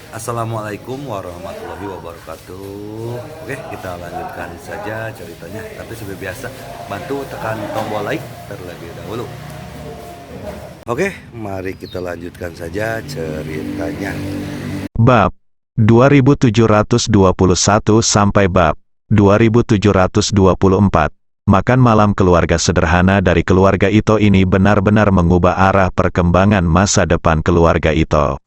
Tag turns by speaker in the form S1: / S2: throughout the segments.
S1: Assalamualaikum warahmatullahi wabarakatuh. Oke, kita lanjutkan saja ceritanya. Tapi seperti biasa, bantu tekan tombol like terlebih dahulu. Oke, mari kita lanjutkan saja ceritanya.
S2: Bab 2721 sampai bab 2724. Makan malam keluarga sederhana dari keluarga Ito ini benar-benar mengubah arah perkembangan masa depan keluarga Ito.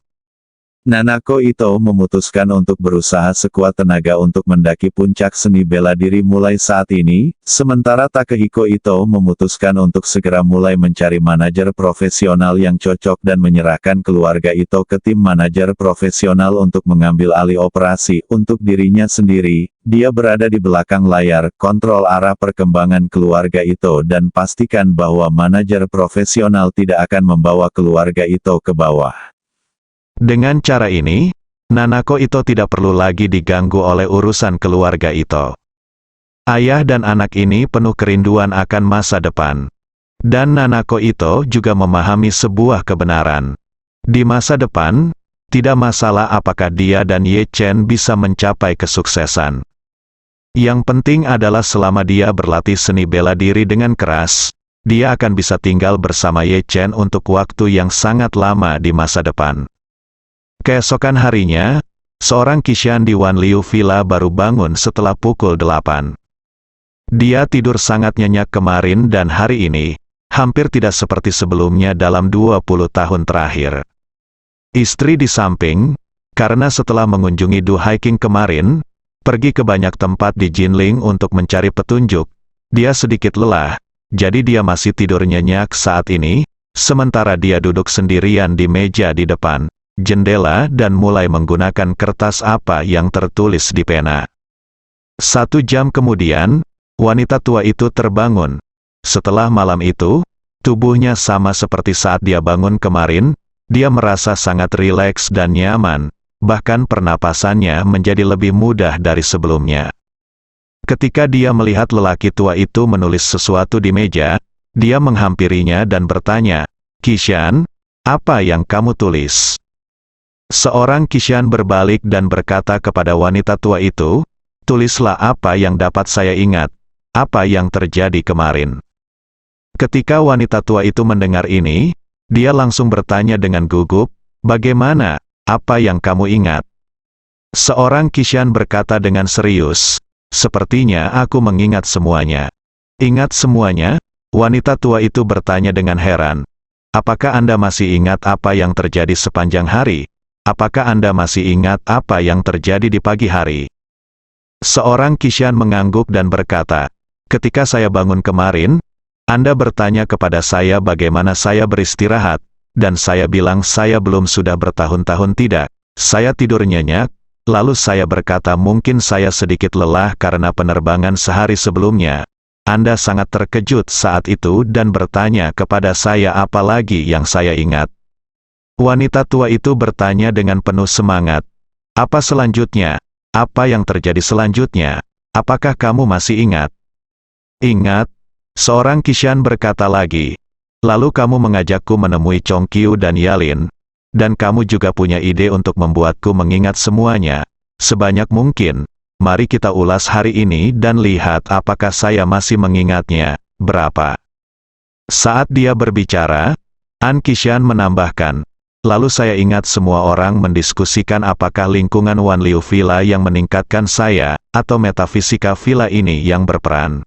S2: Nanako Ito memutuskan untuk berusaha sekuat tenaga untuk mendaki puncak seni bela diri mulai saat ini, sementara Takehiko Ito memutuskan untuk segera mulai mencari manajer profesional yang cocok dan menyerahkan keluarga Ito ke tim manajer profesional untuk mengambil alih operasi untuk dirinya sendiri. Dia berada di belakang layar, kontrol arah perkembangan keluarga Ito dan pastikan bahwa manajer profesional tidak akan membawa keluarga Ito ke bawah. Dengan cara ini, Nanako Ito tidak perlu lagi diganggu oleh urusan keluarga Ito. Ayah dan anak ini penuh kerinduan akan masa depan. Dan Nanako Ito juga memahami sebuah kebenaran. Di masa depan, tidak masalah apakah dia dan Ye Chen bisa mencapai kesuksesan. Yang penting adalah selama dia berlatih seni bela diri dengan keras, dia akan bisa tinggal bersama Ye Chen untuk waktu yang sangat lama di masa depan. Keesokan harinya, seorang Kishan di Wan Liu Villa baru bangun setelah pukul 8. Dia tidur sangat nyenyak kemarin dan hari ini, hampir tidak seperti sebelumnya dalam 20 tahun terakhir. Istri di samping, karena setelah mengunjungi Du Hiking kemarin, pergi ke banyak tempat di Jinling untuk mencari petunjuk, dia sedikit lelah, jadi dia masih tidur nyenyak saat ini, sementara dia duduk sendirian di meja di depan jendela dan mulai menggunakan kertas apa yang tertulis di pena. 1 jam kemudian, wanita tua itu terbangun. Setelah malam itu, tubuhnya sama seperti saat dia bangun kemarin, dia merasa sangat rileks dan nyaman, bahkan pernapasannya menjadi lebih mudah dari sebelumnya. Ketika dia melihat lelaki tua itu menulis sesuatu di meja, dia menghampirinya dan bertanya, "Kishan, apa yang kamu tulis?" Seorang Kishan berbalik dan berkata kepada wanita tua itu, "Tulislah apa yang dapat saya ingat, apa yang terjadi kemarin." Ketika wanita tua itu mendengar ini, dia langsung bertanya dengan gugup, "Bagaimana? Apa yang kamu ingat?" Seorang Kishan berkata dengan serius, "Sepertinya aku mengingat semuanya." "Ingat semuanya?" Wanita tua itu bertanya dengan heran. "Apakah Anda masih ingat apa yang terjadi sepanjang hari? Apakah Anda masih ingat apa yang terjadi di pagi hari?" Seorang Kishan mengangguk dan berkata, "Ketika saya bangun kemarin, Anda bertanya kepada saya bagaimana saya beristirahat, dan saya bilang saya belum sudah bertahun-tahun tidak. Saya tidur nyenyak, lalu saya berkata mungkin saya sedikit lelah karena penerbangan sehari sebelumnya. Anda sangat terkejut saat itu dan bertanya kepada saya apa lagi yang saya ingat." Wanita tua itu bertanya dengan penuh semangat, "Apa selanjutnya? Apa yang terjadi selanjutnya? Apakah kamu masih ingat?" "Ingat." Seorang Kishan berkata lagi, "Lalu kamu mengajakku menemui Chongqiu dan Yalin, dan kamu juga punya ide untuk membuatku mengingat semuanya. Sebanyak mungkin, mari kita ulas hari ini dan lihat apakah saya masih mengingatnya." "Berapa?" Saat dia berbicara, An Kishan menambahkan, "Lalu saya ingat semua orang mendiskusikan apakah lingkungan Wan Liu Villa yang meningkatkan saya, atau metafisika villa ini yang berperan."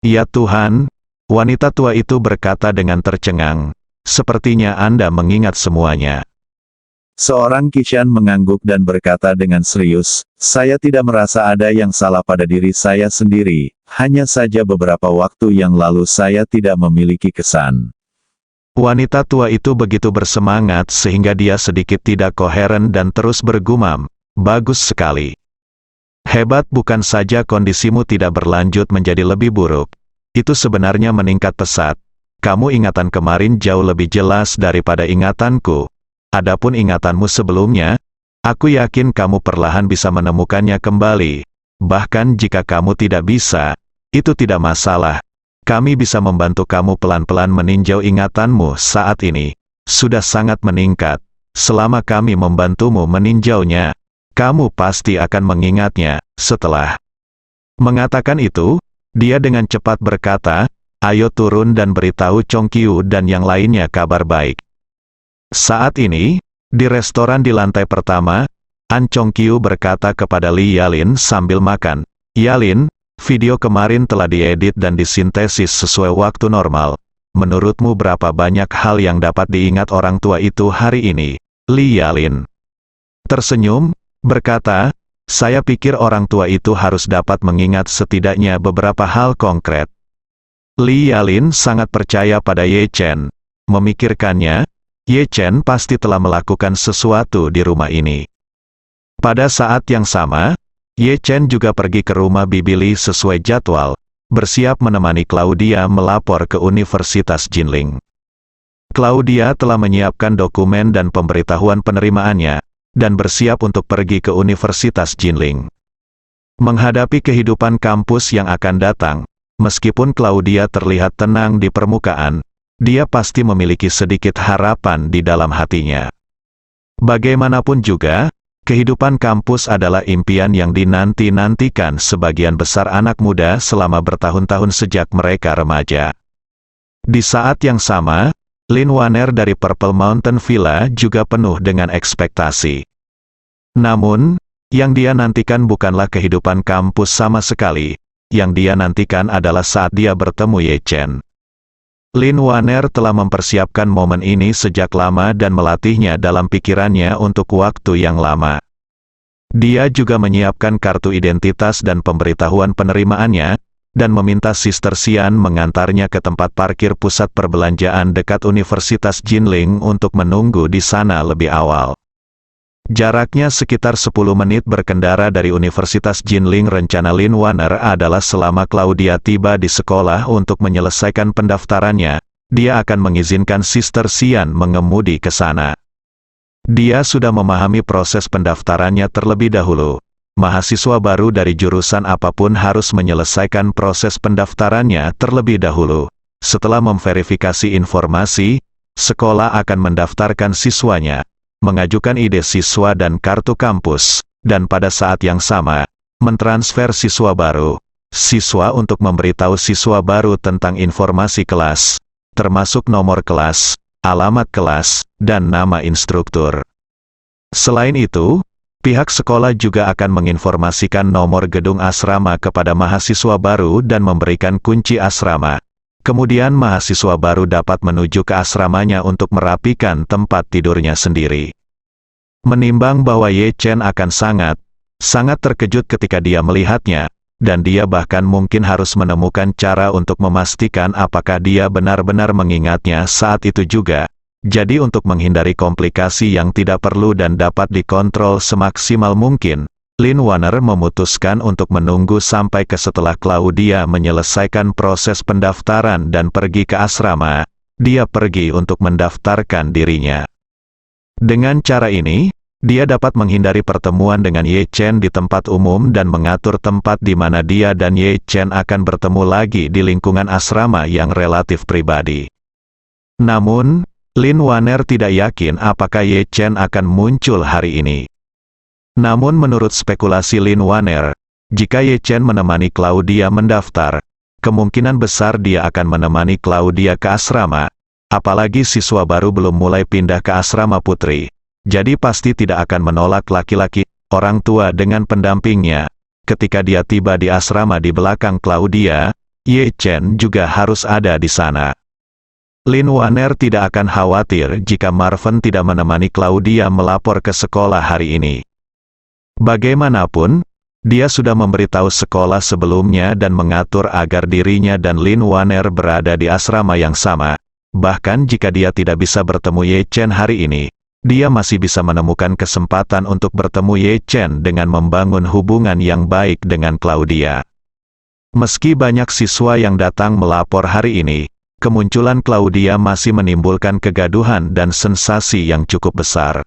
S2: "Ya Tuhan," wanita tua itu berkata dengan tercengang, "sepertinya Anda mengingat semuanya." Seorang Kishan mengangguk dan berkata dengan serius, "Saya tidak merasa ada yang salah pada diri saya sendiri, hanya saja beberapa waktu yang lalu saya tidak memiliki kesan." Wanita tua itu begitu bersemangat sehingga dia sedikit tidak koheren dan terus bergumam, "Bagus sekali. Hebat, bukan saja kondisimu tidak berlanjut menjadi lebih buruk. Itu sebenarnya meningkat pesat. Kamu ingatan kemarin jauh lebih jelas daripada ingatanku. Adapun ingatanmu sebelumnya, aku yakin kamu perlahan bisa menemukannya kembali. Bahkan jika kamu tidak bisa, itu tidak masalah. Kami bisa membantu kamu pelan-pelan meninjau ingatanmu saat ini. Sudah sangat meningkat. selama kami membantumu meninjaunya, kamu pasti akan mengingatnya." Setelah mengatakan itu, dia dengan cepat berkata, "Ayo turun dan beritahu Chong Kyu dan yang lainnya kabar baik." Saat ini, di restoran di lantai pertama, An Chong Kyu berkata kepada Lee Yalin sambil makan, "Yalin, video kemarin telah diedit dan disintesis sesuai waktu normal. Menurutmu berapa banyak hal yang dapat diingat orang tua itu hari ini?" Lee Yalin tersenyum, berkata, "Saya pikir orang tua itu harus dapat mengingat setidaknya beberapa hal konkret." Lee Yalin sangat percaya pada Ye Chen. Memikirkannya, Ye Chen pasti telah melakukan sesuatu di rumah ini. Pada saat yang sama, Ye Chen juga pergi ke rumah Bibi Lee sesuai jadwal, bersiap menemani Claudia melapor ke Universitas Jinling. Claudia telah menyiapkan dokumen dan pemberitahuan penerimaannya, dan bersiap untuk pergi ke Universitas Jinling. Menghadapi kehidupan kampus yang akan datang, meskipun Claudia terlihat tenang di permukaan, dia pasti memiliki sedikit harapan di dalam hatinya. Bagaimanapun juga, kehidupan kampus adalah impian yang dinanti-nantikan sebagian besar anak muda selama bertahun-tahun sejak mereka remaja. Di saat yang sama, Lin Wanner dari Purple Mountain Villa juga penuh dengan ekspektasi. Namun, yang dia nantikan bukanlah kehidupan kampus sama sekali, yang dia nantikan adalah saat dia bertemu Ye Chen. Lin Wanner telah mempersiapkan momen ini sejak lama dan melatihnya dalam pikirannya untuk waktu yang lama. Dia juga menyiapkan kartu identitas dan pemberitahuan penerimaannya, dan meminta Sister Xian mengantarnya ke tempat parkir pusat perbelanjaan dekat Universitas Jinling untuk menunggu di sana lebih awal. Jaraknya sekitar 10 menit berkendara dari Universitas Jinling. Rencana Lin Wanner adalah selama Claudia tiba di sekolah untuk menyelesaikan pendaftarannya, dia akan mengizinkan Sister Xian mengemudi ke sana. Dia sudah memahami proses pendaftarannya terlebih dahulu. Mahasiswa baru dari jurusan apapun harus menyelesaikan proses pendaftarannya terlebih dahulu. Setelah memverifikasi informasi, sekolah akan mendaftarkan siswanya, mengajukan ide siswa dan kartu kampus, dan pada saat yang sama, mentransfer siswa baru. Siswa untuk memberitahu siswa baru tentang informasi kelas, termasuk nomor kelas, alamat kelas, dan nama instruktur. Selain itu, pihak sekolah juga akan menginformasikan nomor gedung asrama kepada mahasiswa baru dan memberikan kunci asrama. Kemudian mahasiswa baru dapat menuju ke asramanya untuk merapikan tempat tidurnya sendiri. Menimbang bahwa Ye Chen akan sangat terkejut ketika dia melihatnya, dan dia bahkan mungkin harus menemukan cara untuk memastikan apakah dia benar-benar mengingatnya saat itu juga. Jadi untuk menghindari komplikasi yang tidak perlu dan dapat dikontrol semaksimal mungkin, Lin Wanner memutuskan untuk menunggu sampai ke setelah Claudia menyelesaikan proses pendaftaran dan pergi ke asrama. Dia pergi untuk mendaftarkan dirinya. Dengan cara ini, dia dapat menghindari pertemuan dengan Ye Chen di tempat umum dan mengatur tempat di mana dia dan Ye Chen akan bertemu lagi di lingkungan asrama yang relatif pribadi. Namun, Lin Wanner tidak yakin apakah Ye Chen akan muncul hari ini. Namun menurut spekulasi Lin Wanner, jika Ye Chen menemani Claudia mendaftar, kemungkinan besar dia akan menemani Claudia ke asrama, apalagi siswa baru belum mulai pindah ke asrama putri, jadi pasti tidak akan menolak laki-laki, orang tua dengan pendampingnya. Ketika dia tiba di asrama di belakang Claudia, Ye Chen juga harus ada di sana. Lin Wanner tidak akan khawatir jika Marvin tidak menemani Claudia melapor ke sekolah hari ini. Bagaimanapun, dia sudah memberitahu sekolah sebelumnya dan mengatur agar dirinya dan Lin Wanner berada di asrama yang sama. Bahkan jika dia tidak bisa bertemu Ye Chen hari ini, dia masih bisa menemukan kesempatan untuk bertemu Ye Chen dengan membangun hubungan yang baik dengan Claudia. Meski banyak siswa yang datang melapor hari ini, kemunculan Claudia masih menimbulkan kegaduhan dan sensasi yang cukup besar.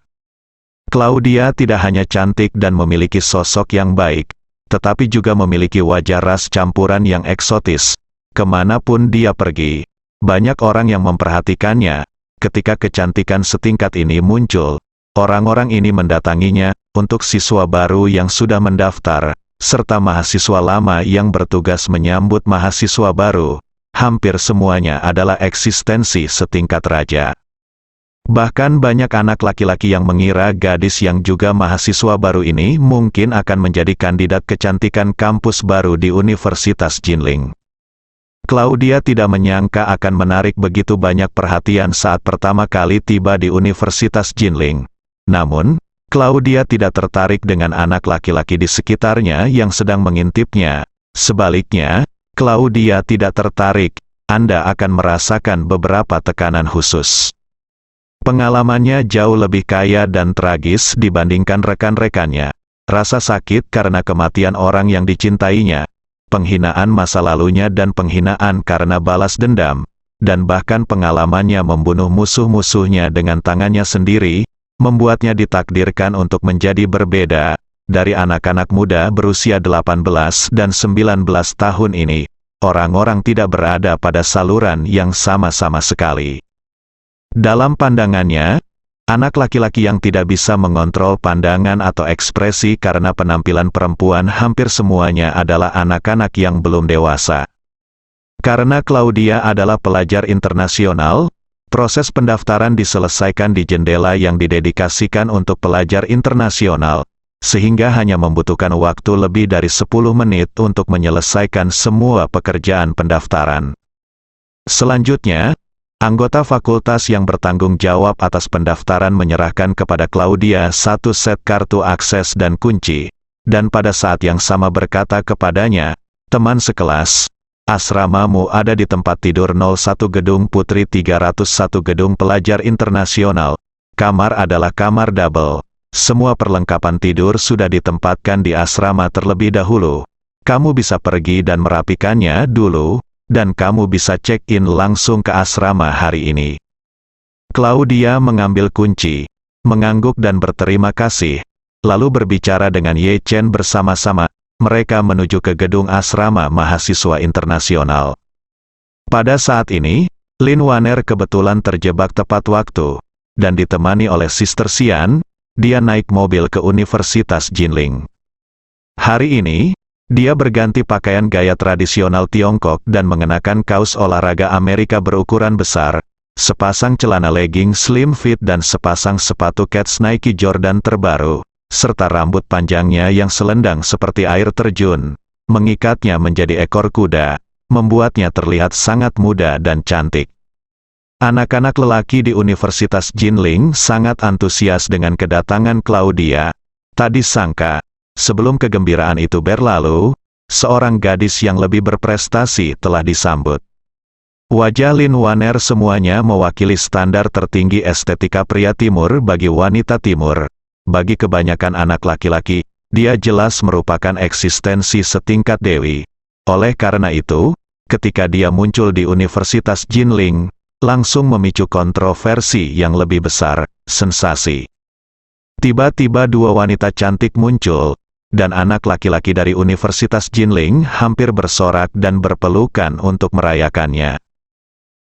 S2: Claudia tidak hanya cantik dan memiliki sosok yang baik, tetapi juga memiliki wajah ras campuran yang eksotis. Kemanapun dia pergi, banyak orang yang memperhatikannya. Ketika kecantikan setingkat ini muncul, Orang-orang ini mendatanginya untuk siswa baru yang sudah mendaftar, serta mahasiswa lama yang bertugas menyambut mahasiswa baru. Hampir semuanya adalah eksistensi setingkat raja. Bahkan banyak anak laki-laki yang mengira gadis yang juga mahasiswa baru ini mungkin akan menjadi kandidat kecantikan kampus baru di Universitas Jinling. Claudia tidak menyangka akan menarik begitu banyak perhatian saat pertama kali tiba di Universitas Jinling. Namun, Claudia tidak tertarik dengan anak laki-laki di sekitarnya yang sedang mengintipnya. Sebaliknya, Claudia tidak tertarik. Anda akan merasakan beberapa tekanan khusus. Pengalamannya jauh lebih kaya dan tragis dibandingkan rekan-rekannya. Rasa sakit karena kematian orang yang dicintainya, penghinaan masa lalunya dan penghinaan karena balas dendam, dan bahkan pengalamannya membunuh musuh-musuhnya dengan tangannya sendiri, membuatnya ditakdirkan untuk menjadi berbeda dari anak-anak muda berusia 18 dan 19 tahun ini. Orang-orang tidak berada pada saluran yang sama-sama sekali. Dalam pandangannya, anak laki-laki yang tidak bisa mengontrol pandangan atau ekspresi karena penampilan perempuan hampir semuanya adalah anak-anak yang belum dewasa. Karena Claudia adalah pelajar internasional, proses pendaftaran diselesaikan di jendela yang didedikasikan untuk pelajar internasional, sehingga hanya membutuhkan waktu lebih dari 10 menit untuk menyelesaikan semua pekerjaan pendaftaran. Selanjutnya, anggota fakultas yang bertanggung jawab atas pendaftaran menyerahkan kepada Claudia satu set kartu akses dan kunci, dan pada saat yang sama berkata kepadanya, "Teman sekelas, asramamu ada di tempat tidur 01 Gedung Putri 301 Gedung Pelajar Internasional. Kamar adalah kamar double. Semua perlengkapan tidur sudah ditempatkan di asrama terlebih dahulu. Kamu bisa pergi dan merapikannya dulu, dan kamu bisa check-in langsung ke asrama hari ini." Claudia mengambil kunci, mengangguk dan berterima kasih, lalu berbicara dengan Ye Chen bersama-sama. Mereka menuju ke gedung asrama mahasiswa internasional. Pada saat ini, Lin Waner kebetulan terjebak tepat waktu, dan ditemani oleh Sister Xian. Dia naik mobil ke Universitas Jinling. Hari ini, dia berganti pakaian gaya tradisional Tiongkok dan mengenakan kaos olahraga Amerika berukuran besar, sepasang celana legging slim fit dan sepasang sepatu kets Nike Jordan terbaru, serta rambut panjangnya yang selendang seperti air terjun, mengikatnya menjadi ekor kuda, membuatnya terlihat sangat muda dan cantik. Anak-anak lelaki di Universitas Jinling sangat antusias dengan kedatangan Claudia. Tak disangka, sebelum kegembiraan itu berlalu, seorang gadis yang lebih berprestasi telah disambut. Wajah Lin Waner semuanya mewakili standar tertinggi estetika pria timur bagi wanita timur. Bagi kebanyakan anak laki-laki, dia jelas merupakan eksistensi setingkat dewi. Oleh karena itu, ketika dia muncul di Universitas Jinling, langsung memicu kontroversi yang lebih besar, sensasi. Tiba-tiba dua wanita cantik muncul, dan anak laki-laki dari Universitas Jinling hampir bersorak dan berpelukan untuk merayakannya.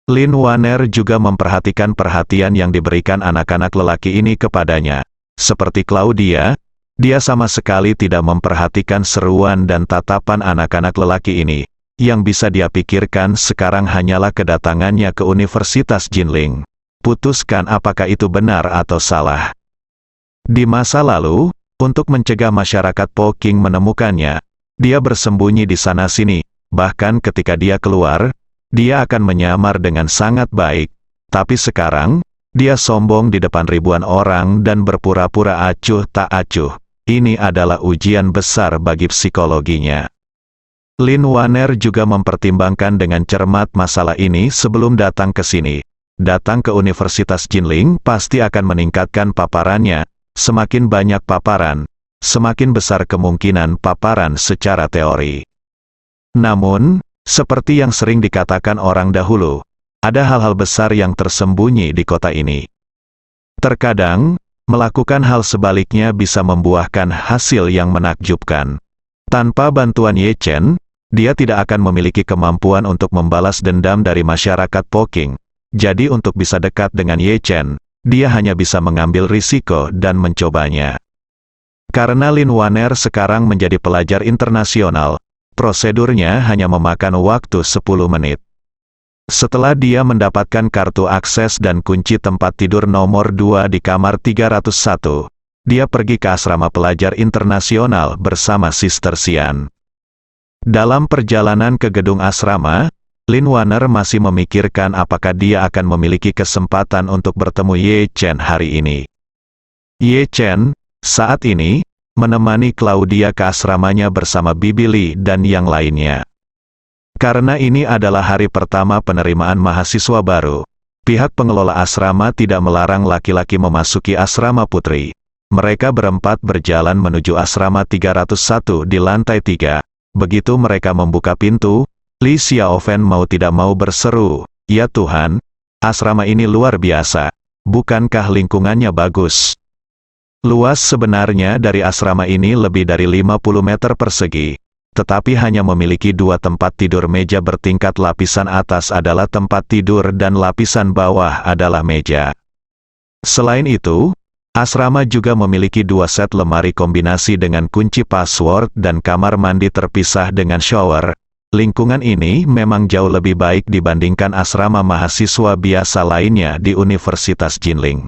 S2: Lin Waner juga memperhatikan perhatian yang diberikan anak-anak lelaki ini kepadanya. Seperti Claudia, dia sama sekali tidak memperhatikan seruan dan tatapan anak-anak lelaki ini. Yang bisa dia pikirkan sekarang hanyalah kedatangannya ke Universitas Jinling. Putuskan apakah itu benar atau salah. Di masa lalu, untuk mencegah masyarakat Poking menemukannya, dia bersembunyi di sana-sini. Bahkan ketika dia keluar, dia akan menyamar dengan sangat baik. Tapi sekarang, dia sombong di depan ribuan orang dan berpura-pura acuh tak acuh. Ini adalah ujian besar bagi psikologinya. Lin Waner juga mempertimbangkan dengan cermat masalah ini sebelum datang ke sini. Datang ke Universitas Jinling pasti akan meningkatkan paparannya. Semakin banyak paparan, semakin besar kemungkinan paparan secara teori. Namun, seperti yang sering dikatakan orang dahulu, ada hal-hal besar yang tersembunyi di kota ini. Terkadang, melakukan hal sebaliknya bisa membuahkan hasil yang menakjubkan. Tanpa bantuan Ye Chen, dia tidak akan memiliki kemampuan untuk membalas dendam dari masyarakat Poking. Jadi untuk bisa dekat dengan Ye Chen, dia hanya bisa mengambil risiko dan mencobanya. Karena Lin Waner sekarang menjadi pelajar internasional, prosedurnya hanya memakan waktu 10 menit. Setelah dia mendapatkan kartu akses dan kunci tempat tidur nomor 2 di kamar 301, dia pergi ke asrama pelajar internasional bersama Sister Xian. Dalam perjalanan ke gedung asrama, Lin Waner masih memikirkan apakah dia akan memiliki kesempatan untuk bertemu Ye Chen hari ini. Ye Chen, saat ini, menemani Claudia ke asramanya bersama Bibi Li dan yang lainnya. Karena ini adalah hari pertama penerimaan mahasiswa baru, pihak pengelola asrama tidak melarang laki-laki memasuki asrama putri. Mereka berempat berjalan menuju asrama 301 di lantai 3. Begitu mereka membuka pintu, Li Xiaofen mau tidak mau berseru, "Ya Tuhan, asrama ini luar biasa. Bukankah lingkungannya bagus?" Luas sebenarnya dari asrama ini lebih dari 50 meter persegi, tetapi hanya memiliki 2 tempat tidur. Meja bertingkat, lapisan atas adalah tempat tidur dan lapisan bawah adalah meja. Selain itu, asrama juga memiliki 2 set lemari kombinasi dengan kunci password dan kamar mandi terpisah dengan shower. Lingkungan ini memang jauh lebih baik dibandingkan asrama mahasiswa biasa lainnya di Universitas Jinling.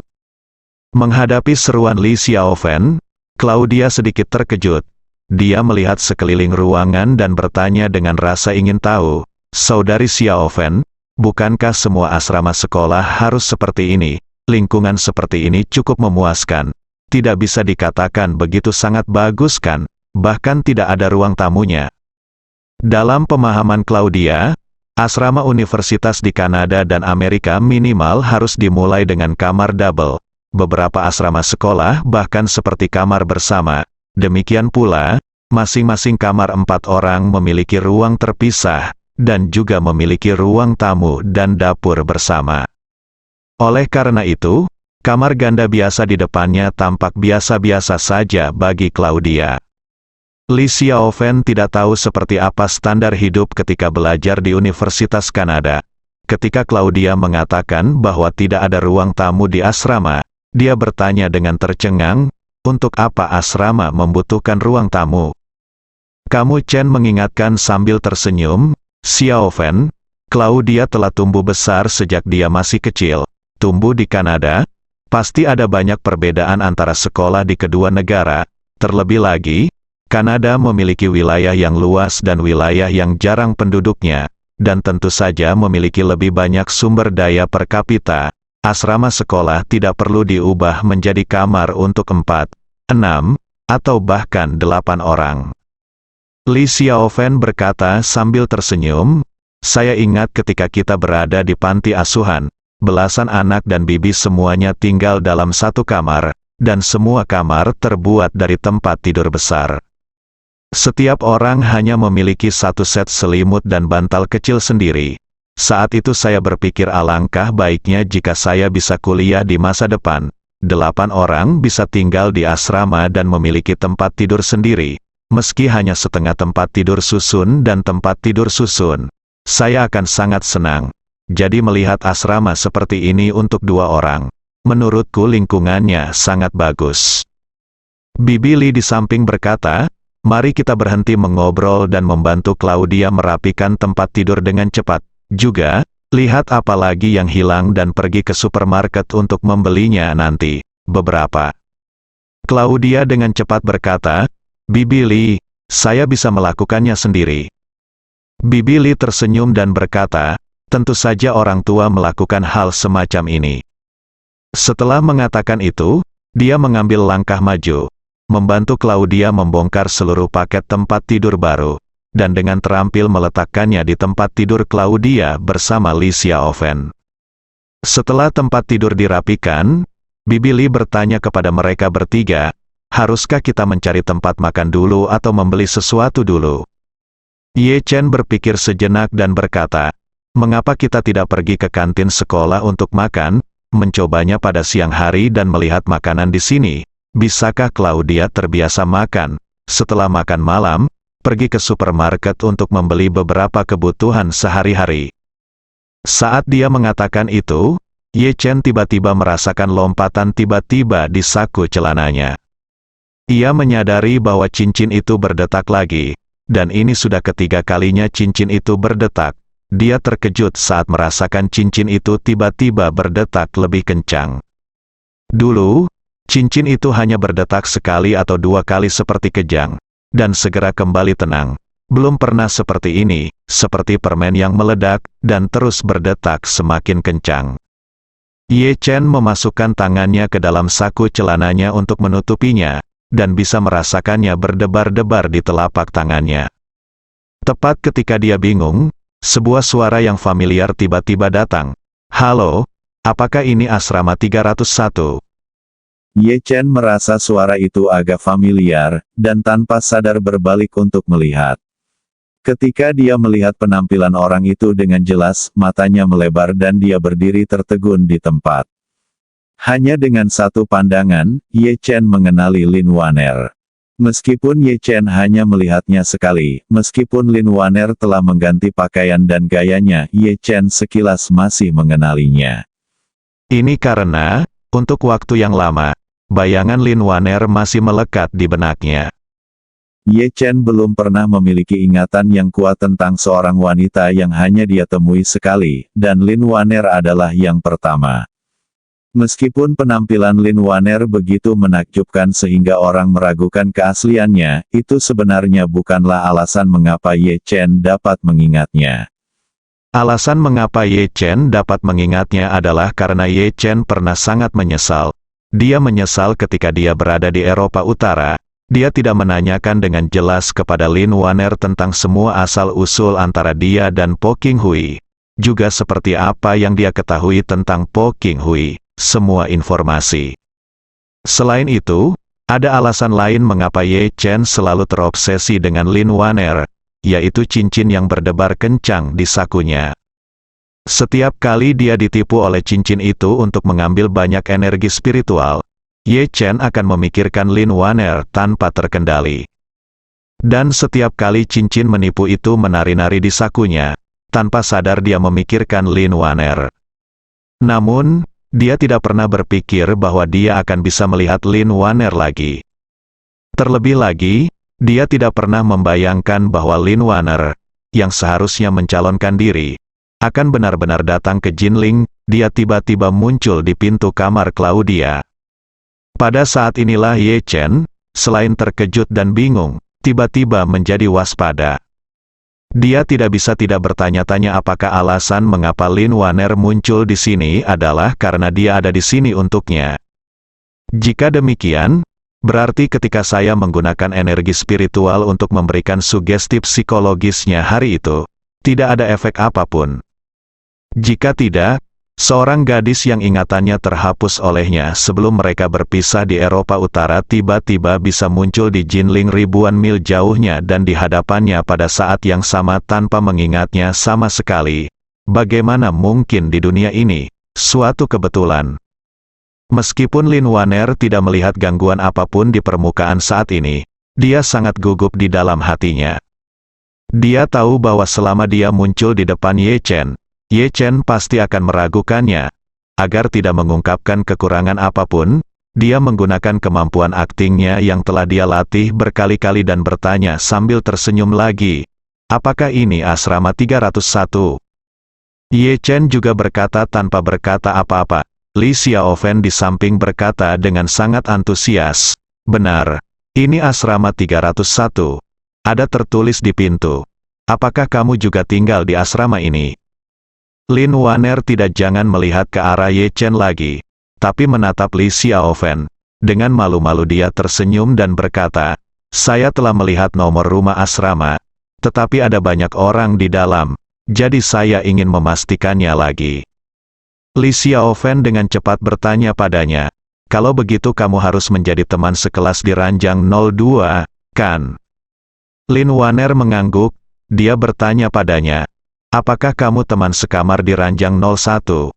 S2: Menghadapi seruan Li Xiaofen, Claudia sedikit terkejut. Dia melihat sekeliling ruangan dan bertanya dengan rasa ingin tahu, "Saudari Xiaofen, bukankah semua asrama sekolah harus seperti ini? Lingkungan seperti ini cukup memuaskan. Tidak bisa dikatakan begitu sangat bagus kan? Bahkan tidak ada ruang tamunya." Dalam pemahaman Claudia, asrama universitas di Kanada dan Amerika minimal harus dimulai dengan kamar double. Beberapa asrama sekolah bahkan seperti kamar bersama. Demikian pula, masing-masing kamar 4 orang memiliki ruang terpisah, dan juga memiliki ruang tamu dan dapur bersama. Oleh karena itu, kamar ganda biasa di depannya tampak biasa-biasa saja bagi Claudia. Li Xiaofen tidak tahu seperti apa standar hidup ketika belajar di Universitas Kanada. Ketika Claudia mengatakan bahwa tidak ada ruang tamu di asrama, dia bertanya dengan tercengang, "Untuk apa asrama membutuhkan ruang tamu?" "Kamu," Chen mengingatkan sambil tersenyum, "Xiaofen, Claudia telah tumbuh besar sejak dia masih kecil. Tumbuh di Kanada, pasti ada banyak perbedaan antara sekolah di kedua negara. Terlebih lagi, Kanada memiliki wilayah yang luas dan wilayah yang jarang penduduknya, dan tentu saja memiliki lebih banyak sumber daya per kapita. Asrama sekolah tidak perlu diubah menjadi kamar untuk 4, 6, atau bahkan 8 orang." Li Xiaofen berkata sambil tersenyum, "Saya ingat ketika kita berada di panti asuhan, belasan anak dan bibi semuanya tinggal dalam satu kamar, dan semua kamar terbuat dari tempat tidur besar. Setiap orang hanya memiliki 1 set selimut dan bantal kecil sendiri. Saat itu saya berpikir alangkah baiknya jika saya bisa kuliah di masa depan. 8 orang bisa tinggal di asrama dan memiliki tempat tidur sendiri. Meski hanya setengah tempat tidur susun dan tempat tidur susun, saya akan sangat senang. Jadi melihat asrama seperti ini untuk 2 orang, menurutku lingkungannya sangat bagus." Bibi Li di samping berkata, "Mari kita berhenti mengobrol dan membantu Claudia merapikan tempat tidur dengan cepat. Juga, lihat apa lagi yang hilang dan pergi ke supermarket untuk membelinya nanti." Beberapa. Claudia dengan cepat berkata, "Bibi Li, saya bisa melakukannya sendiri." Bibi Li tersenyum dan berkata, "Tentu saja orang tua melakukan hal semacam ini." Setelah mengatakan itu, dia mengambil langkah maju, membantu Claudia membongkar seluruh paket tempat tidur baru, dan dengan terampil meletakkannya di tempat tidur Claudia bersama Li Xiaofen. Setelah tempat tidur dirapikan, Bibi Li bertanya kepada mereka bertiga, "Haruskah kita mencari tempat makan dulu atau membeli sesuatu dulu?" Ye Chen berpikir sejenak dan berkata, "Mengapa kita tidak pergi ke kantin sekolah untuk makan, mencobanya pada siang hari dan melihat makanan di sini? Bisakah Claudia terbiasa makan, setelah makan malam, pergi ke supermarket untuk membeli beberapa kebutuhan sehari-hari?" Saat dia mengatakan itu, Ye Chen tiba-tiba merasakan lompatan tiba-tiba di saku celananya. Ia menyadari bahwa cincin itu berdetak lagi, dan ini sudah ketiga kalinya cincin itu berdetak. Dia terkejut saat merasakan cincin itu tiba-tiba berdetak lebih kencang. Dulu, cincin itu hanya berdetak sekali atau dua kali seperti kejang, dan segera kembali tenang. Belum pernah seperti ini, seperti permen yang meledak, dan terus berdetak semakin kencang. Ye Chen memasukkan tangannya ke dalam saku celananya untuk menutupinya, dan bisa merasakannya berdebar-debar di telapak tangannya. Tepat ketika dia bingung, sebuah suara yang familiar tiba-tiba datang. "Halo, apakah ini asrama 301?
S3: Ye Chen merasa suara itu agak familiar, dan tanpa sadar berbalik untuk melihat. Ketika dia melihat penampilan orang itu dengan jelas, matanya melebar dan dia berdiri tertegun di tempat. Hanya dengan satu pandangan, Ye Chen mengenali Lin Waner. Meskipun Ye Chen hanya melihatnya sekali, meskipun Lin Waner telah mengganti pakaian dan gayanya, Ye Chen sekilas masih mengenalinya.
S2: Ini karena, untuk waktu yang lama, bayangan Lin Waner masih melekat di benaknya.
S3: Ye Chen belum pernah memiliki ingatan yang kuat tentang seorang wanita yang hanya dia temui sekali, dan Lin Waner adalah yang pertama. Meskipun penampilan Lin Waner begitu menakjubkan sehingga orang meragukan keasliannya, itu sebenarnya bukanlah alasan mengapa Ye Chen dapat mengingatnya.
S2: Alasan mengapa Ye Chen dapat mengingatnya adalah karena Ye Chen pernah sangat menyesal. Dia menyesal ketika dia berada di Eropa Utara. Dia tidak menanyakan dengan jelas kepada Lin Waner tentang semua asal-usul antara dia dan Po Qinghui. Juga seperti apa yang dia ketahui tentang Po Qinghui, semua informasi. Selain itu, ada alasan lain mengapa Ye Chen selalu terobsesi dengan Lin Waner, yaitu cincin yang berdebar kencang di sakunya. Setiap kali dia ditipu oleh cincin itu untuk mengambil banyak energi spiritual, Ye Chen akan memikirkan Lin Waner tanpa terkendali. Dan setiap kali cincin menipu itu menari-nari di sakunya, tanpa sadar dia memikirkan Lin Waner. Namun, dia tidak pernah berpikir bahwa dia akan bisa melihat Lin Waner lagi. Terlebih lagi, dia tidak pernah membayangkan bahwa Lin Waner, yang seharusnya mencalonkan diri, akan benar-benar datang ke Jinling. Dia tiba-tiba muncul di pintu kamar Claudia. Pada saat inilah Ye Chen, selain terkejut dan bingung, tiba-tiba menjadi waspada. Dia tidak bisa tidak bertanya-tanya apakah alasan mengapa Lin Waner muncul di sini adalah karena dia ada di sini untuknya. Jika demikian, berarti ketika saya menggunakan energi spiritual untuk memberikan sugesti psikologisnya hari itu, tidak ada efek apapun. Jika tidak, seorang gadis yang ingatannya terhapus olehnya sebelum mereka berpisah di Eropa Utara tiba-tiba bisa muncul di Jinling ribuan mil jauhnya dan di hadapannya pada saat yang sama tanpa mengingatnya sama sekali. Bagaimana mungkin di dunia ini? Suatu kebetulan. Meskipun Lin Waner tidak melihat gangguan apapun di permukaan saat ini, dia sangat gugup di dalam hatinya. Dia tahu bahwa selama dia muncul di depan Ye Chen pasti akan meragukannya. Agar tidak mengungkapkan kekurangan apapun, dia menggunakan kemampuan aktingnya yang telah dia latih berkali-kali dan bertanya sambil tersenyum lagi, "Apakah ini asrama 301? Ye Chen juga berkata tanpa berkata apa-apa. Li Xiaofen di samping berkata dengan sangat antusias, "Benar, ini asrama 301. Ada tertulis di pintu. Apakah kamu juga tinggal di asrama ini?" Lin Waner tidak jangan melihat ke arah Ye Chen lagi, tapi menatap Li Xiaofen. Dengan malu-malu dia tersenyum dan berkata, "Saya telah melihat nomor rumah asrama, tetapi ada banyak orang di dalam, jadi saya ingin memastikannya lagi." Li Xiaofen dengan cepat bertanya padanya, "Kalau begitu kamu harus menjadi teman sekelas di ranjang 02, kan?" Lin Waner mengangguk, dia bertanya padanya, "Apakah kamu teman sekamar di ranjang 01?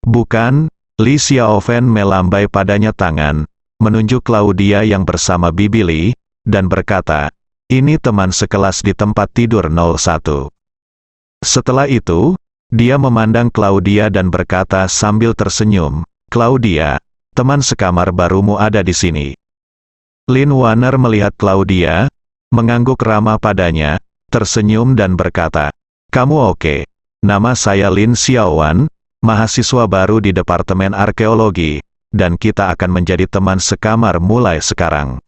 S2: "Bukan." Li Xiaofen melambai padanya tangan, menunjuk Claudia yang bersama Bibi Li, dan berkata, "Ini teman sekelas di tempat tidur 01. Setelah itu, Dia memandang Claudia dan berkata sambil tersenyum, "Claudia, teman sekamar barumu ada di sini." Lin Wanner melihat Claudia, mengangguk ramah padanya, tersenyum dan berkata, "Kamu oke? Nama saya Lin Xiaowan, mahasiswa baru di Departemen Arkeologi, dan kita akan menjadi teman sekamar mulai sekarang."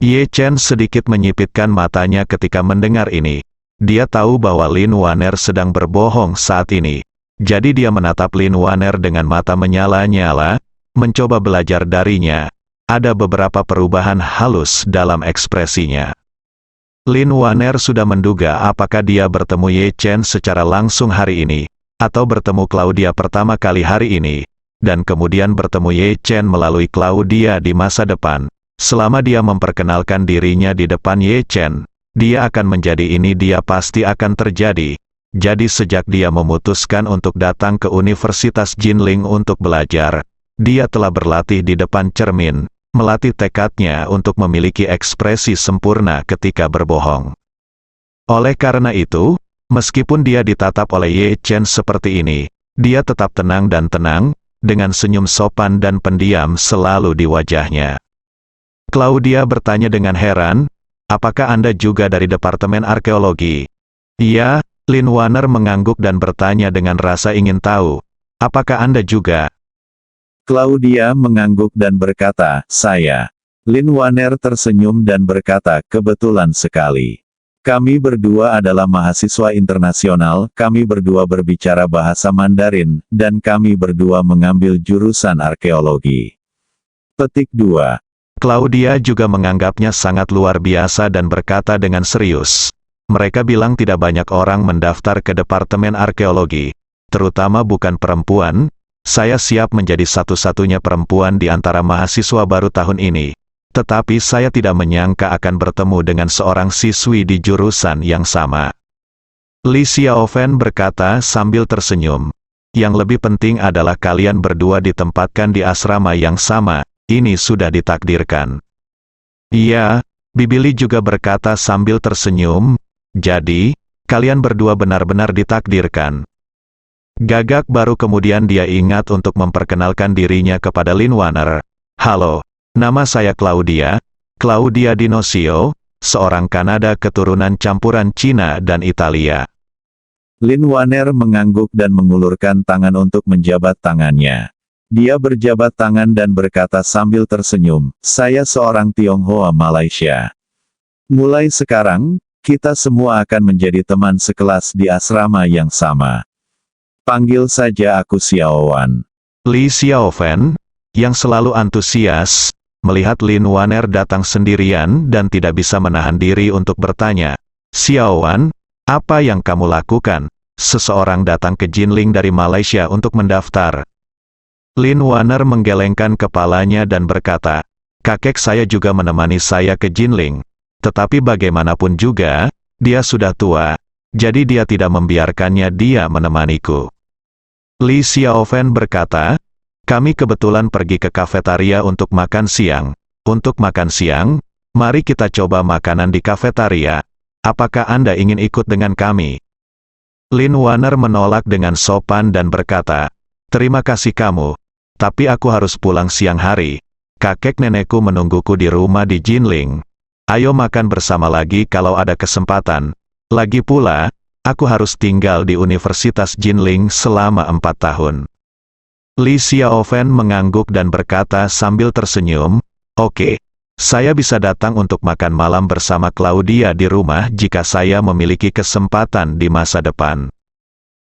S2: Ye Chen sedikit menyipitkan matanya ketika mendengar ini. Dia tahu bahwa Lin Wanner sedang berbohong saat ini. Jadi dia menatap Lin Wanner dengan mata menyala-nyala, mencoba belajar darinya. Ada beberapa perubahan halus dalam ekspresinya. Lin Wanner sudah menduga apakah dia bertemu Ye Chen secara langsung hari ini, atau bertemu Claudia pertama kali hari ini, dan kemudian bertemu Ye Chen melalui Claudia di masa depan. Selama dia memperkenalkan dirinya di depan Ye Chen, dia akan menjadi ini, dia pasti akan terjadi. Jadi sejak dia memutuskan untuk datang ke Universitas Jinling untuk belajar, dia telah berlatih di depan cermin, melatih tekadnya untuk memiliki ekspresi sempurna ketika berbohong. Oleh karena itu, meskipun dia ditatap oleh Ye Chen seperti ini, dia tetap tenang dan tenang, dengan senyum sopan dan pendiam selalu di wajahnya. Claudia bertanya dengan heran, "Apakah Anda juga dari Departemen Arkeologi?" "Iya," Lin Wanner mengangguk dan bertanya dengan rasa ingin tahu, "Apakah Anda juga?"
S3: Claudia mengangguk dan berkata, "Saya." Lin Wanner tersenyum dan berkata, "Kebetulan sekali. Kami berdua adalah mahasiswa internasional, kami berdua berbicara bahasa Mandarin, dan kami berdua mengambil jurusan arkeologi." Petik 2.
S2: Claudia juga menganggapnya sangat luar biasa dan berkata dengan serius, "Mereka bilang tidak banyak orang mendaftar ke Departemen Arkeologi, terutama bukan perempuan. Saya siap menjadi satu-satunya perempuan di antara mahasiswa baru tahun ini. Tetapi saya tidak menyangka akan bertemu dengan seorang siswi di jurusan yang sama." Li Xiaofen berkata sambil tersenyum, "Yang lebih penting adalah kalian berdua ditempatkan di asrama yang sama. Ini sudah ditakdirkan." "Iya," Bibi Li juga berkata sambil tersenyum, "Jadi, kalian berdua benar-benar ditakdirkan." Gagak baru kemudian dia ingat untuk memperkenalkan dirinya kepada Lin Wanner. "Halo, nama saya Claudia Dinosio, seorang Kanada keturunan campuran Cina dan Italia."
S3: Lin Wanner mengangguk dan mengulurkan tangan untuk menjabat tangannya. Dia berjabat tangan dan berkata sambil tersenyum, "Saya seorang Tionghoa Malaysia. Mulai sekarang, kita semua akan menjadi teman sekelas di asrama yang sama. Panggil saja aku Xiaowan."
S2: Li Xiaofen, yang selalu antusias, melihat Lin Wanner datang sendirian dan tidak bisa menahan diri untuk bertanya, "Xiaowan, apa yang kamu lakukan? Seseorang datang ke Jinling dari Malaysia untuk mendaftar." Lin Wanner menggelengkan kepalanya dan berkata, "Kakek saya juga menemani saya ke Jinling. Tetapi bagaimanapun juga, dia sudah tua, jadi dia tidak membiarkannya dia menemaniku." Li Xiaofen berkata, "Kami kebetulan pergi ke kafetaria untuk makan siang. Untuk makan siang, mari kita coba makanan di kafetaria. Apakah Anda ingin ikut dengan kami?" Lin Wanner menolak dengan sopan dan berkata, "Terima kasih kamu, tapi aku harus pulang siang hari. Kakek nenekku menungguku di rumah di Jinling. Ayo makan bersama lagi kalau ada kesempatan. Lagi pula, aku harus tinggal di Universitas Jinling selama 4 tahun." Li Xiaofen mengangguk dan berkata sambil tersenyum, "Oke, saya bisa datang untuk makan malam bersama Claudia di rumah jika saya memiliki kesempatan di masa depan."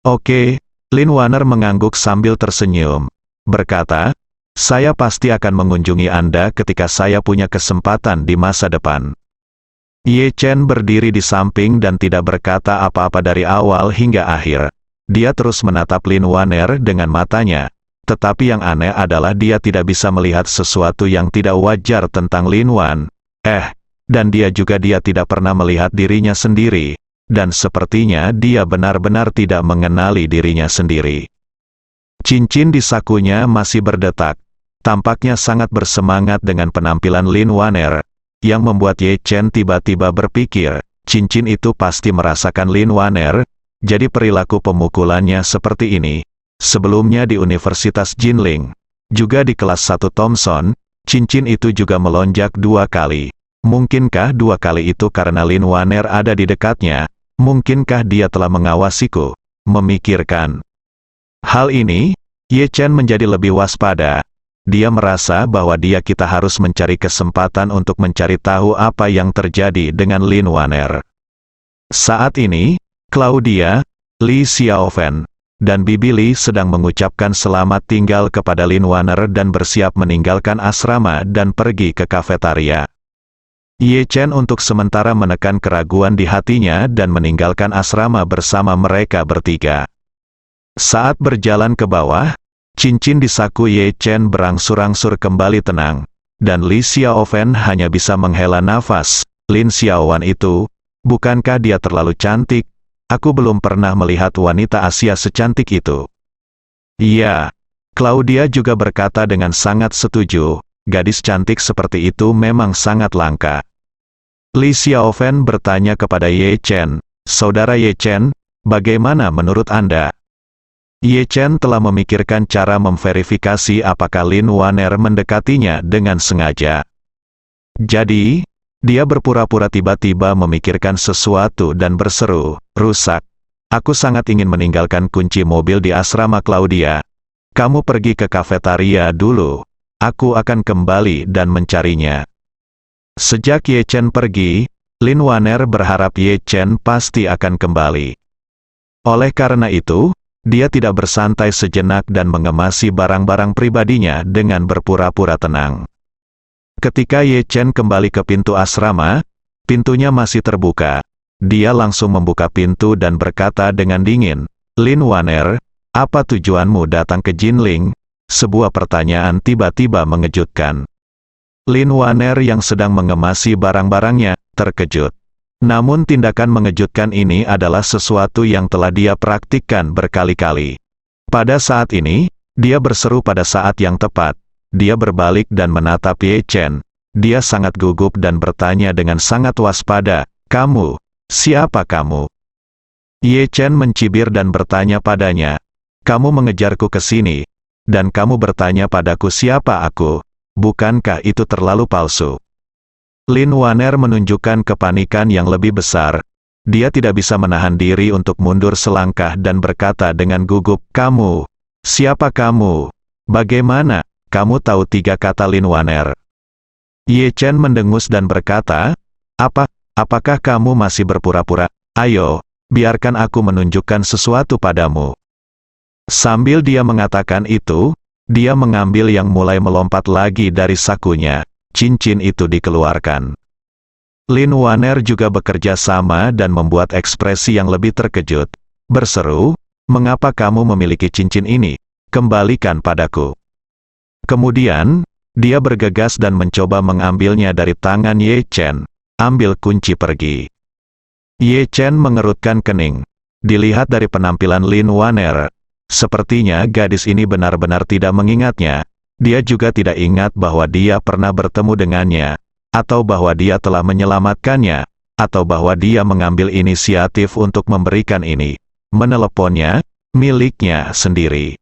S2: "Oke," Lin Wanner mengangguk sambil tersenyum, berkata, "Saya pasti akan mengunjungi Anda ketika saya punya kesempatan di masa depan." Ye Chen berdiri di samping dan tidak berkata apa-apa dari awal hingga akhir. Dia terus menatap Lin Wanner dengan matanya. Tetapi yang aneh adalah dia tidak bisa melihat sesuatu yang tidak wajar tentang Lin Wan. Dan dia tidak pernah melihat dirinya sendiri. Dan sepertinya dia benar-benar tidak mengenali dirinya sendiri. Cincin di sakunya masih berdetak. Tampaknya sangat bersemangat dengan penampilan Lin Wanner, yang membuat Ye Chen tiba-tiba berpikir, cincin itu pasti merasakan Lin Wanner. jadi perilaku pemukulannya seperti ini. Sebelumnya di Universitas Jinling, juga di kelas 1 Thomson, cincin itu juga melonjak 2 kali. Mungkinkah 2 kali itu karena Lin Waner ada di dekatnya? Mungkinkah dia telah mengawasiku? Memikirkan hal ini, Ye Chen menjadi lebih waspada. Dia merasa bahwa kita harus mencari kesempatan untuk mencari tahu apa yang terjadi dengan Lin Waner. Saat ini, Claudia, Li Xiaofen, dan Bibi Li sedang mengucapkan selamat tinggal kepada Lin Waner dan bersiap meninggalkan asrama dan pergi ke kafetaria. Ye Chen untuk sementara menekan keraguan di hatinya dan meninggalkan asrama bersama mereka bertiga. Saat berjalan ke bawah, cincin di saku Ye Chen berangsur-angsur kembali tenang, dan Li Xiaofen hanya bisa menghela nafas. Lin Xiaowan itu, bukankah dia terlalu cantik? Aku belum pernah melihat wanita Asia secantik itu. Iya, Claudia juga berkata dengan sangat setuju, gadis cantik seperti itu memang sangat langka. Li Xiaofen bertanya kepada Ye Chen, "Saudara Ye Chen, bagaimana menurut Anda?" Ye Chen telah memikirkan cara memverifikasi apakah Lin Waner mendekatinya dengan sengaja. Jadi, dia berpura-pura tiba-tiba memikirkan sesuatu dan berseru, "Rusak. Aku sangat ingin meninggalkan kunci mobil di asrama Claudia. Kamu pergi ke kafetaria dulu. Aku akan kembali dan mencarinya." Sejak Ye Chen pergi, Lin Waner berharap Ye Chen pasti akan kembali. Oleh karena itu, dia tidak bersantai sejenak dan mengemasi barang-barang pribadinya dengan berpura-pura tenang. Ketika Ye Chen kembali ke pintu asrama, pintunya masih terbuka. Dia langsung membuka pintu dan berkata dengan dingin, "Lin Waner, apa tujuanmu datang ke Jinling?" Sebuah pertanyaan tiba-tiba mengejutkan. Lin Waner yang sedang mengemasi barang-barangnya, terkejut. Namun tindakan mengejutkan ini adalah sesuatu yang telah dia praktikkan berkali-kali. Pada saat ini, dia berseru pada saat yang tepat. Dia berbalik dan menatap Ye Chen. Dia sangat gugup dan bertanya dengan sangat waspada, "Kamu, siapa kamu?" Ye Chen mencibir dan bertanya padanya, "Kamu mengejarku ke sini, dan kamu bertanya padaku siapa aku? Bukankah itu terlalu palsu?" Lin Waner menunjukkan kepanikan yang lebih besar. Dia tidak bisa menahan diri untuk mundur selangkah dan berkata dengan gugup, "Kamu, siapa kamu? Bagaimana kamu tahu 3 kata Lin Waner?" Ye Chen mendengus dan berkata, Apakah kamu masih berpura-pura? Ayo, biarkan aku menunjukkan sesuatu padamu." Sambil dia mengatakan itu, dia mengambil yang mulai melompat lagi dari sakunya. Cincin itu dikeluarkan. Lin Waner juga bekerja sama dan membuat ekspresi yang lebih terkejut. Berseru, "Mengapa kamu memiliki cincin ini? Kembalikan padaku." Kemudian, dia bergegas dan mencoba mengambilnya dari tangan Ye Chen. "Ambil kunci pergi." Ye Chen mengerutkan kening. Dilihat dari penampilan Lin Waner, sepertinya gadis ini benar-benar tidak mengingatnya. Dia juga tidak ingat bahwa dia pernah bertemu dengannya, atau bahwa dia telah menyelamatkannya, atau bahwa dia mengambil inisiatif untuk memberikan ini, meneleponnya, miliknya sendiri.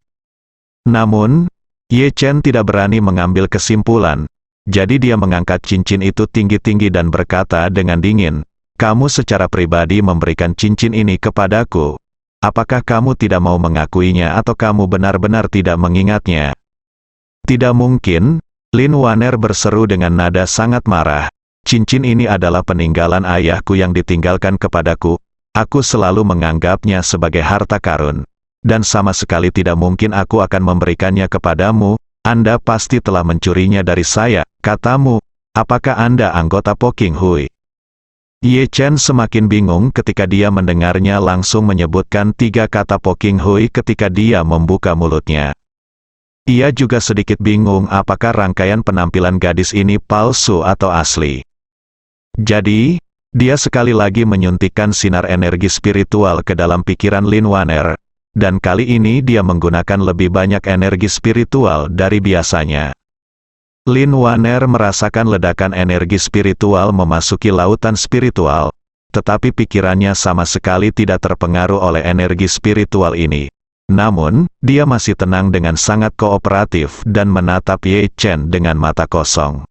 S2: Namun, Ye Chen tidak berani mengambil kesimpulan, jadi dia mengangkat cincin itu tinggi-tinggi dan berkata dengan dingin, "Kamu secara pribadi memberikan cincin ini kepadaku. Apakah kamu tidak mau mengakuinya atau kamu benar-benar tidak mengingatnya?" "Tidak mungkin," Lin Waner berseru dengan nada sangat marah. "Cincin ini adalah peninggalan ayahku yang ditinggalkan kepadaku. Aku selalu menganggapnya sebagai harta karun. Dan sama sekali tidak mungkin aku akan memberikannya kepadamu. Anda pasti telah mencurinya dari saya," katamu. "Apakah Anda anggota Poking Hui?" Ye Chen semakin bingung ketika dia mendengarnya langsung menyebutkan 3 kata Poking Hui ketika dia membuka mulutnya. Ia juga sedikit bingung apakah rangkaian penampilan gadis ini palsu atau asli. Jadi, dia sekali lagi menyuntikkan sinar energi spiritual ke dalam pikiran Lin Waner, dan kali ini dia menggunakan lebih banyak energi spiritual dari biasanya. Lin Waner merasakan ledakan energi spiritual memasuki lautan spiritual. tetapi pikirannya sama sekali tidak terpengaruh oleh energi spiritual ini. Namun, dia masih tenang dengan sangat kooperatif dan menatap Ye Chen dengan mata kosong.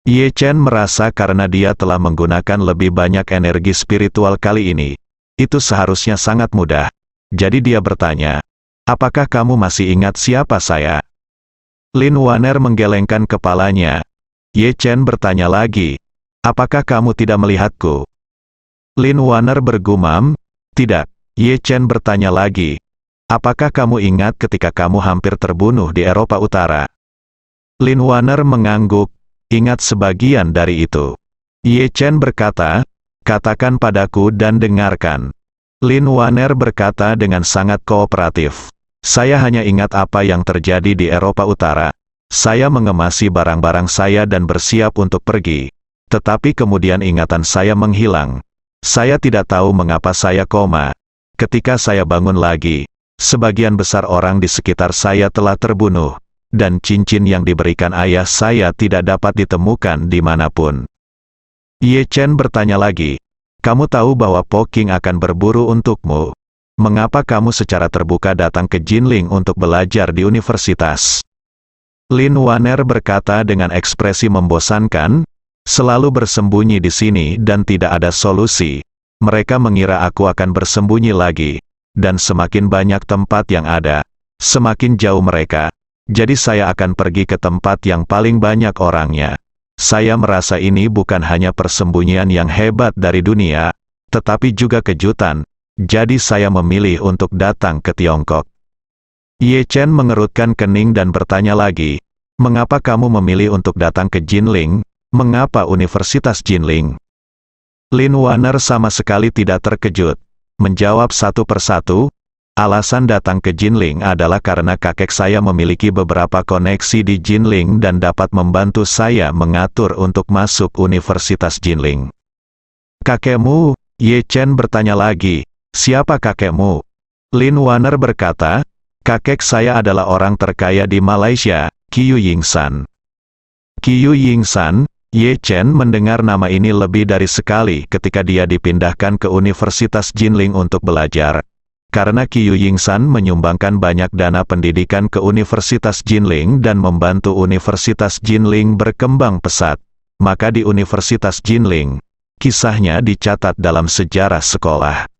S2: Ye Chen merasa karena dia telah menggunakan lebih banyak energi spiritual kali ini, itu seharusnya sangat mudah. Jadi dia bertanya, "Apakah kamu masih ingat siapa saya?" Lin Waner menggelengkan kepalanya. Ye Chen bertanya lagi, "Apakah kamu tidak melihatku?" Lin Waner bergumam, "Tidak." Ye Chen bertanya lagi, "Apakah kamu ingat ketika kamu hampir terbunuh di Eropa Utara?" Lin Waner mengangguk, "Ingat sebagian dari itu." Ye Chen berkata, "Katakan padaku dan dengarkan." Lin Waner berkata dengan sangat kooperatif, "Saya hanya ingat apa yang terjadi di Eropa Utara. Saya mengemasi barang-barang saya dan bersiap untuk pergi. Tetapi kemudian ingatan saya menghilang. Saya tidak tahu mengapa saya koma. Ketika saya bangun lagi, sebagian besar orang di sekitar saya telah terbunuh, dan cincin yang diberikan ayah saya tidak dapat ditemukan dimanapun." Ye Chen bertanya lagi, "Kamu tahu bahwa Po King akan berburu untukmu? Mengapa kamu secara terbuka datang ke Jinling untuk belajar di universitas?" Lin Waner berkata dengan ekspresi membosankan, "Selalu bersembunyi di sini dan tidak ada solusi. Mereka mengira aku akan bersembunyi lagi. Dan semakin banyak tempat yang ada, semakin jauh mereka. Jadi saya akan pergi ke tempat yang paling banyak orangnya. Saya merasa ini bukan hanya persembunyian yang hebat dari dunia, tetapi juga kejutan. Jadi saya memilih untuk datang ke Tiongkok." Ye Chen mengerutkan kening dan bertanya lagi, "Mengapa kamu memilih untuk datang ke Jinling? Mengapa Universitas Jinling?" Lin Waner sama sekali tidak terkejut. Menjawab satu persatu, "Alasan datang ke Jinling adalah karena kakek saya memiliki beberapa koneksi di Jinling dan dapat membantu saya mengatur untuk masuk Universitas Jinling." "Kakekmu?" Ye Chen bertanya lagi, "Siapa kakekmu?" Lin Waner berkata, "Kakek saya adalah orang terkaya di Malaysia, Qiu Yingsan." Qiu Yingsan. Ye Chen mendengar nama ini lebih dari sekali ketika dia dipindahkan ke Universitas Jinling untuk belajar. Karena Qiu Yingsan menyumbangkan banyak dana pendidikan ke Universitas Jinling dan membantu Universitas Jinling berkembang pesat, maka di Universitas Jinling, kisahnya dicatat dalam sejarah sekolah.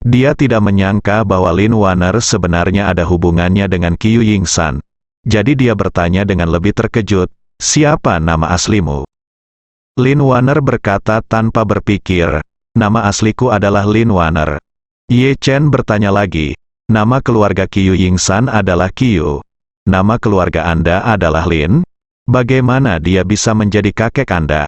S2: Dia tidak menyangka bahwa Lin Waner sebenarnya ada hubungannya dengan Qiu Yingsan. Jadi dia bertanya dengan lebih terkejut, "Siapa nama aslimu?" Lin Waner berkata tanpa berpikir, "Nama asliku adalah Lin Waner." Ye Chen bertanya lagi, "Nama keluarga Qiu Yingsan adalah Qiu. Nama keluarga Anda adalah Lin? Bagaimana dia bisa menjadi kakek Anda?"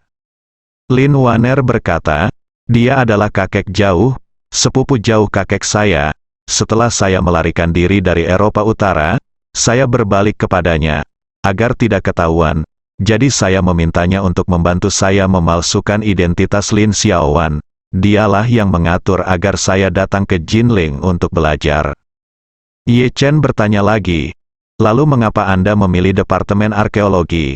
S2: Lin Waner berkata, "Dia adalah kakek jauh, sepupu jauh kakek saya. Setelah saya melarikan diri dari Eropa Utara, saya berbalik kepadanya, agar tidak ketahuan. Jadi saya memintanya untuk membantu saya memalsukan identitas Lin Xiaowan. Dialah yang mengatur agar saya datang ke Jinling untuk belajar." Ye Chen bertanya lagi, "Lalu mengapa Anda memilih Departemen Arkeologi?"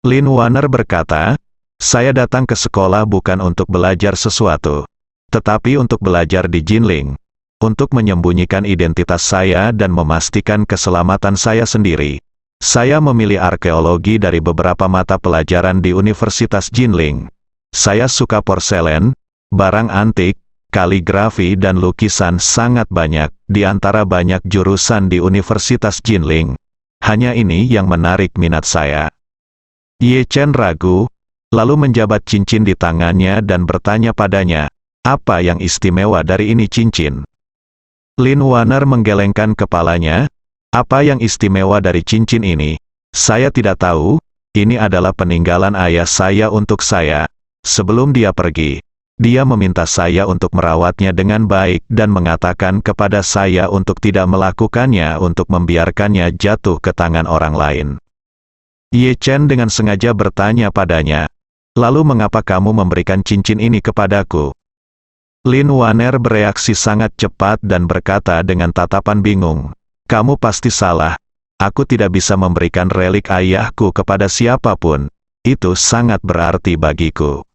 S2: Lin Waner berkata, "Saya datang ke sekolah bukan untuk belajar sesuatu, tetapi untuk belajar di Jinling, untuk menyembunyikan identitas saya dan memastikan keselamatan saya sendiri. Saya memilih arkeologi dari beberapa mata pelajaran di Universitas Jinling. Saya suka porselen, barang antik, kaligrafi dan lukisan sangat banyak, di antara banyak jurusan di Universitas Jinling. Hanya ini yang menarik minat saya." Ye Chen ragu, lalu menjabat cincin di tangannya dan bertanya padanya, "Apa yang istimewa dari ini cincin?" Lin Waner menggelengkan kepalanya, "Apa yang istimewa dari cincin ini? Saya tidak tahu. Ini adalah peninggalan ayah saya untuk saya. Sebelum dia pergi, dia meminta saya untuk merawatnya dengan baik dan mengatakan kepada saya untuk tidak melakukannya untuk membiarkannya jatuh ke tangan orang lain." Ye Chen dengan sengaja bertanya padanya, "Lalu mengapa kamu memberikan cincin ini kepadaku?" Lin Waner bereaksi sangat cepat dan berkata dengan tatapan bingung, "Kamu pasti salah. Aku tidak bisa memberikan relik ayahku kepada siapapun. Itu sangat berarti bagiku."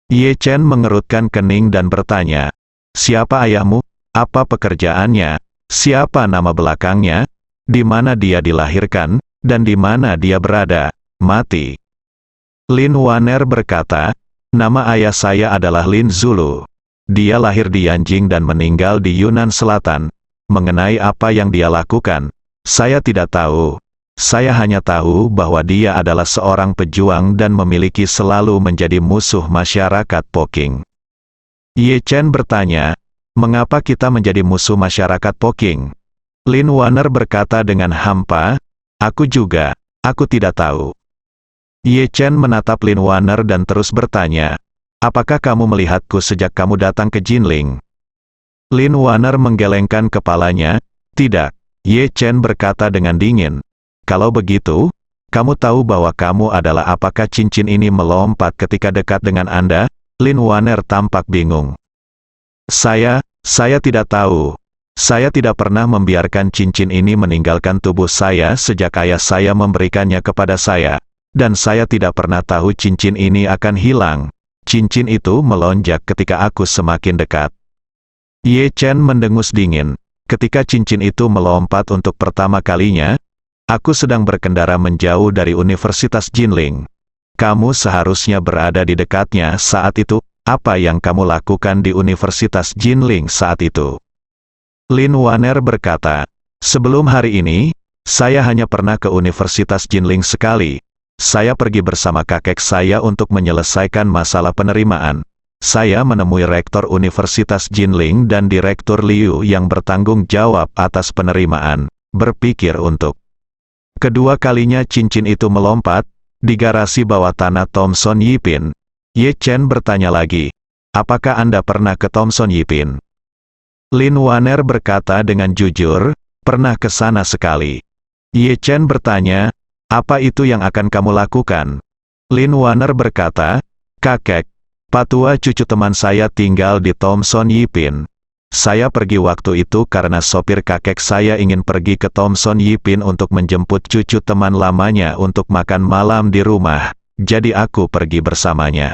S2: Ye Chen mengerutkan kening dan bertanya, "Siapa ayahmu? Apa pekerjaannya? Siapa nama belakangnya? Di mana dia dilahirkan? Dan di mana dia berada? Mati." Lin Waner berkata, "Nama ayah saya adalah Lin Zulu. Dia lahir di Yanjing dan meninggal di Yunnan Selatan. Mengenai apa yang dia lakukan, saya tidak tahu. Saya hanya tahu bahwa dia adalah seorang pejuang dan memiliki selalu menjadi musuh masyarakat Poking." Ye Chen bertanya, "Mengapa kita menjadi musuh masyarakat Poking?" Lin Waner berkata dengan hampa, "Aku juga, aku tidak tahu." Ye Chen menatap Lin Waner dan terus bertanya, "Apakah kamu melihatku sejak kamu datang ke Jinling?" Lin Waner menggelengkan kepalanya, "Tidak." Ye Chen berkata dengan dingin, "Kalau begitu, kamu tahu bahwa kamu adalah apakah cincin ini melompat ketika dekat dengan Anda?" Lin Waner tampak bingung. Saya tidak tahu. Saya tidak pernah membiarkan cincin ini meninggalkan tubuh saya sejak ayah saya memberikannya kepada saya. Dan saya tidak pernah tahu cincin ini akan hilang. Cincin itu melonjak ketika aku semakin dekat." Ye Chen mendengus dingin. "Ketika cincin itu melompat untuk pertama kalinya, aku sedang berkendara menjauh dari Universitas Jinling. Kamu seharusnya berada di dekatnya saat itu. Apa yang kamu lakukan di Universitas Jinling saat itu?" Lin Waner berkata, "Sebelum hari ini, saya hanya pernah ke Universitas Jinling sekali. Saya pergi bersama kakek saya untuk menyelesaikan masalah penerimaan. Saya menemui rektor Universitas Jinling dan direktur Liu yang bertanggung jawab atas penerimaan, berpikir untuk kedua kalinya cincin itu melompat, di garasi bawah tanah Thomson Yipin." Ye Chen bertanya lagi, "Apakah Anda pernah ke Thomson Yipin?" Lin Waner berkata dengan jujur, "Pernah ke sana sekali." Ye Chen bertanya, "Apa itu yang akan kamu lakukan?" Lin Waner berkata, "Kakek, patua cucu teman saya tinggal di Thomson Yipin. Saya pergi waktu itu karena sopir kakek saya ingin pergi ke Thomson Yipin untuk menjemput cucu teman lamanya untuk makan malam di rumah, jadi aku pergi bersamanya."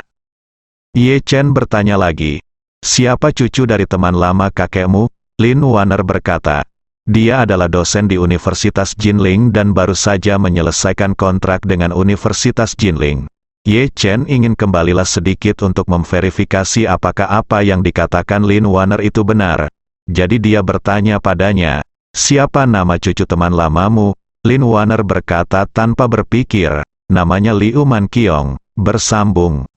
S2: Ye Chen bertanya lagi, "Siapa cucu dari teman lama kakekmu?" Lin Waner berkata, "Dia adalah dosen di Universitas Jinling dan baru saja menyelesaikan kontrak dengan Universitas Jinling." Ye Chen ingin kembalilah sedikit untuk memverifikasi apakah apa yang dikatakan Lin Waner itu benar. Jadi dia bertanya padanya, "Siapa nama cucu teman lamamu?" Lin Waner berkata tanpa berpikir, "Namanya Liu Manqiong." Bersambung,